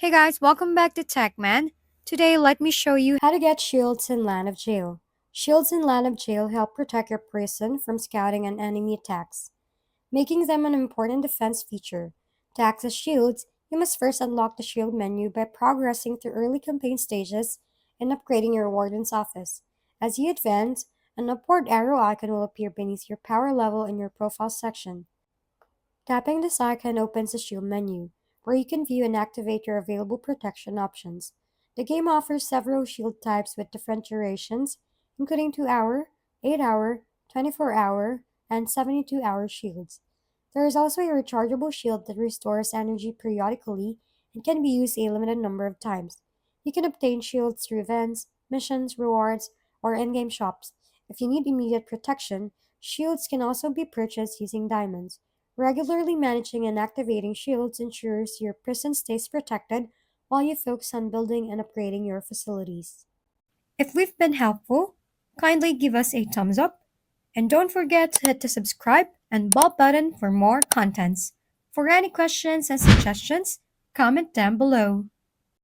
Hey guys, welcome back to TechMan. Today, let me show you how to get shields in Land of Jail. Shields in Land of Jail help protect your prison from scouting and enemy attacks, making them an important defense feature. To access shields, you must first unlock the shield menu by progressing through early campaign stages and upgrading your warden's office. As you advance, an upward arrow icon will appear beneath your power level in your profile section. Tapping this icon opens the shield menu, where you can view and activate your available protection options. The game offers several shield types with different durations, including 2-hour, 8-hour, 24-hour, and 72-hour shields. There is also a rechargeable shield that restores energy periodically and can be used a limited number of times. You can obtain shields through events, missions, rewards, or in-game shops. If you need immediate protection, shields can also be purchased using diamonds. Regularly managing and activating shields ensures your prison stays protected while you focus on building and upgrading your facilities. If we've been helpful, kindly give us a thumbs up and don't forget to hit the subscribe and bell button for more contents. For any questions and suggestions, comment down below.